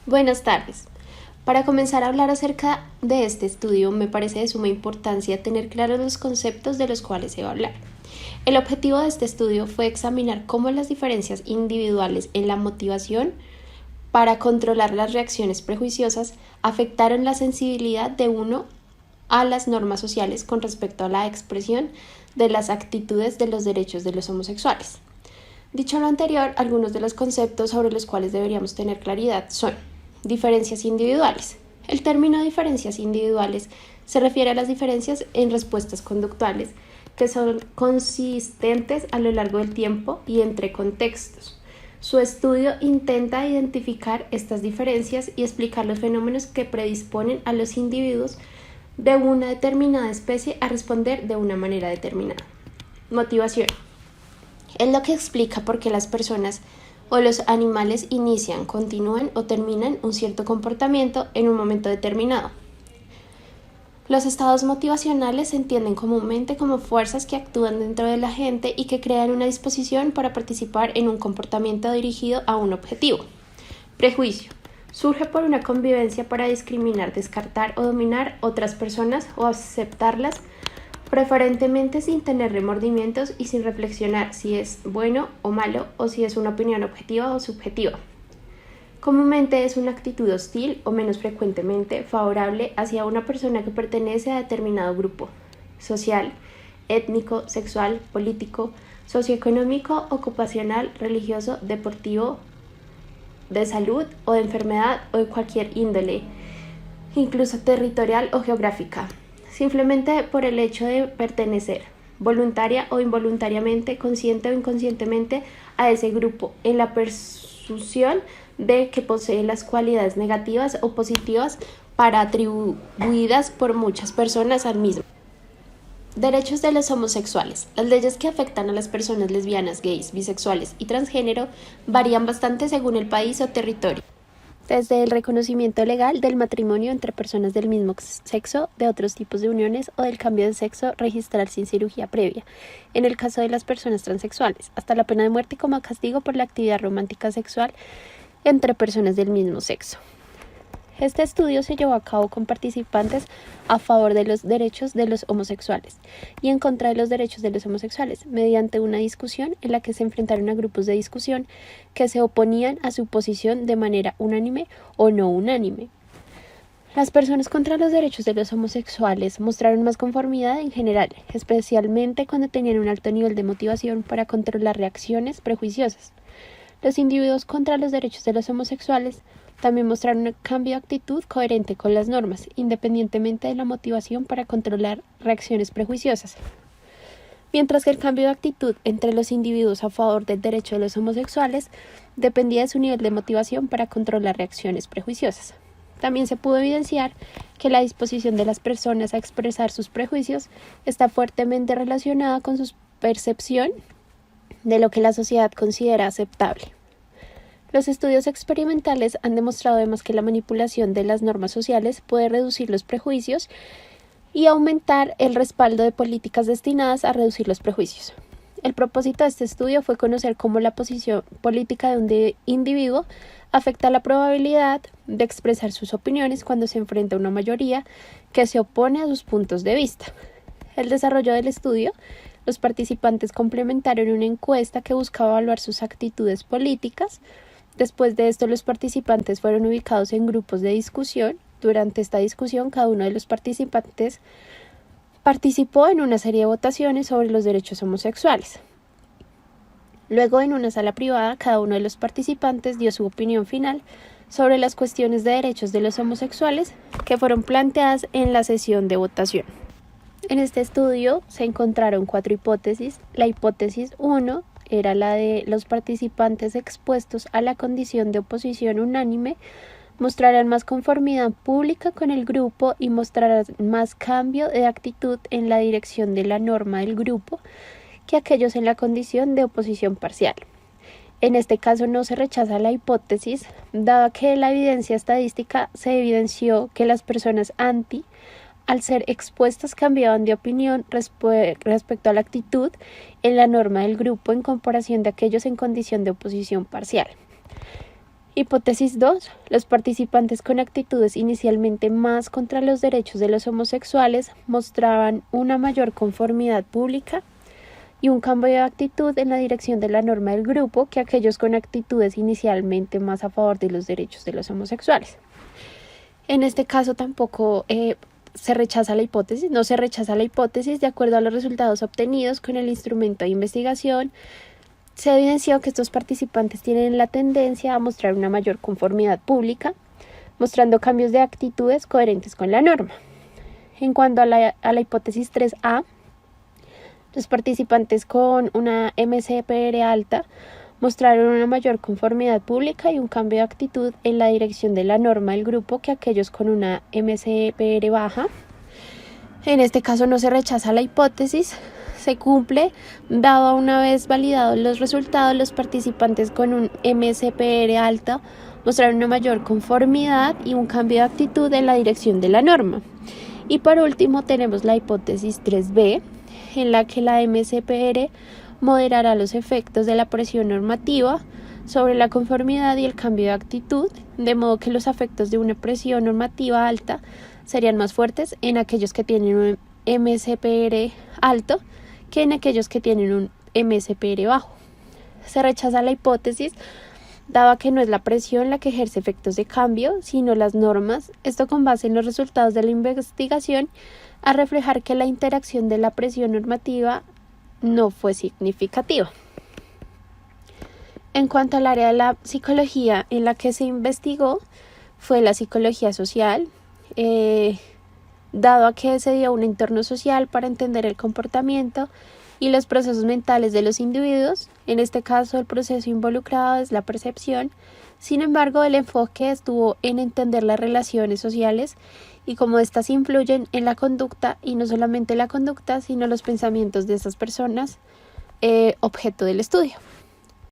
Buenas tardes. Para comenzar a hablar acerca de este estudio, me parece de suma importancia tener claros los conceptos de los cuales se va a hablar. El objetivo de este estudio fue examinar cómo las diferencias individuales en la motivación para controlar las reacciones prejuiciosas afectaron la sensibilidad de uno a las normas sociales con respecto a la expresión de las actitudes de los derechos de los homosexuales. Dicho lo anterior, algunos de los conceptos sobre los cuales deberíamos tener claridad son diferencias individuales. El término diferencias individuales se refiere a las diferencias en respuestas conductuales que son consistentes a lo largo del tiempo y entre contextos. Su estudio intenta identificar estas diferencias y explicar los fenómenos que predisponen a los individuos de una determinada especie a responder de una manera determinada. Motivación. Es lo que explica por qué las personas o los animales inician, continúan o terminan un cierto comportamiento en un momento determinado. Los estados motivacionales se entienden comúnmente como fuerzas que actúan dentro de la gente y que crean una disposición para participar en un comportamiento dirigido a un objetivo. Prejuicio. Surge por una convivencia para discriminar, descartar o dominar otras personas o aceptarlas, preferentemente sin tener remordimientos y sin reflexionar si es bueno o malo o si es una opinión objetiva o subjetiva. Comúnmente es una actitud hostil o menos frecuentemente favorable hacia una persona que pertenece a determinado grupo social, étnico, sexual, político, socioeconómico, ocupacional, religioso, deportivo, de salud o de enfermedad o de cualquier índole, incluso territorial o geográfica, simplemente por el hecho de pertenecer, voluntaria o involuntariamente, consciente o inconscientemente, a ese grupo, en la presunción de que posee las cualidades negativas o positivas para atribuidas por muchas personas al mismo. Derechos de los homosexuales. Las leyes que afectan a las personas lesbianas, gays, bisexuales y transgénero varían bastante según el país o territorio. Desde el reconocimiento legal del matrimonio entre personas del mismo sexo, de otros tipos de uniones o del cambio de sexo registral sin cirugía previa, en el caso de las personas transexuales, hasta la pena de muerte como castigo por la actividad romántica sexual entre personas del mismo sexo. Este estudio se llevó a cabo con participantes a favor de los derechos de los homosexuales y en contra de los derechos de los homosexuales, mediante una discusión en la que se enfrentaron a grupos de discusión que se oponían a su posición de manera unánime o no unánime. Las personas contra los derechos de los homosexuales mostraron más conformidad en general, especialmente cuando tenían un alto nivel de motivación para controlar reacciones prejuiciosas. Los individuos contra los derechos de los homosexuales también mostraron un cambio de actitud coherente con las normas, independientemente de la motivación para controlar reacciones prejuiciosas. Mientras que el cambio de actitud entre los individuos a favor del derecho de los homosexuales dependía de su nivel de motivación para controlar reacciones prejuiciosas. También se pudo evidenciar que la disposición de las personas a expresar sus prejuicios está fuertemente relacionada con su percepción de lo que la sociedad considera aceptable. Los estudios experimentales han demostrado además que la manipulación de las normas sociales puede reducir los prejuicios y aumentar el respaldo de políticas destinadas a reducir los prejuicios. El propósito de este estudio fue conocer cómo la posición política de un individuo afecta la probabilidad de expresar sus opiniones cuando se enfrenta a una mayoría que se opone a sus puntos de vista. El desarrollo del estudio, los participantes complementaron una encuesta que buscaba evaluar sus actitudes políticas. Después de esto, los participantes fueron ubicados en grupos de discusión. Durante esta discusión, cada uno de los participantes participó en una serie de votaciones sobre los derechos homosexuales. Luego, en una sala privada, cada uno de los participantes dio su opinión final sobre las cuestiones de derechos de los homosexuales que fueron planteadas en la sesión de votación. En este estudio se encontraron 4 hipótesis. La hipótesis 1 era la de los participantes expuestos a la condición de oposición unánime mostrarán más conformidad pública con el grupo y mostrarán más cambio de actitud en la dirección de la norma del grupo que aquellos en la condición de oposición parcial. En este caso no se rechaza la hipótesis, dado que la evidencia estadística se evidenció que las personas al ser expuestas cambiaban de opinión respecto a la actitud en la norma del grupo en comparación de aquellos en condición de oposición parcial. Hipótesis 2. Los participantes con actitudes inicialmente más contra los derechos de los homosexuales mostraban una mayor conformidad pública y un cambio de actitud en la dirección de la norma del grupo que aquellos con actitudes inicialmente más a favor de los derechos de los homosexuales. En este caso tampoco se rechaza la hipótesis, no se rechaza la hipótesis. De acuerdo a los resultados obtenidos con el instrumento de investigación, se evidenció que estos participantes tienen la tendencia a mostrar una mayor conformidad pública, mostrando cambios de actitudes coherentes con la norma. En cuanto a la hipótesis 3A, los participantes con una MCPR alta mostraron una mayor conformidad pública y un cambio de actitud en la dirección de la norma del grupo que aquellos con una MCPR baja. En este caso no se rechaza la hipótesis, se cumple, dado una vez validados los resultados, los participantes con un MCPR alta mostraron una mayor conformidad y un cambio de actitud en la dirección de la norma. Y por último tenemos la hipótesis 3B, en la que la MCPR moderará los efectos de la presión normativa sobre la conformidad y el cambio de actitud, de modo que los efectos de una presión normativa alta serían más fuertes en aquellos que tienen un MCPR alto que en aquellos que tienen un MCPR bajo. Se rechaza la hipótesis, dado que no es la presión la que ejerce efectos de cambio, sino las normas, esto con base en los resultados de la investigación, a reflejar que la interacción de la presión normativa no fue significativa. En cuanto al área de la psicología en la que se investigó, fue la psicología social, dado a que se dio un entorno social para entender el comportamiento y los procesos mentales de los individuos. En este caso, el proceso involucrado es la percepción. Sin embargo, el enfoque estuvo en entender las relaciones sociales y cómo éstas influyen en la conducta, y no solamente la conducta, sino los pensamientos de esas personas, objeto del estudio.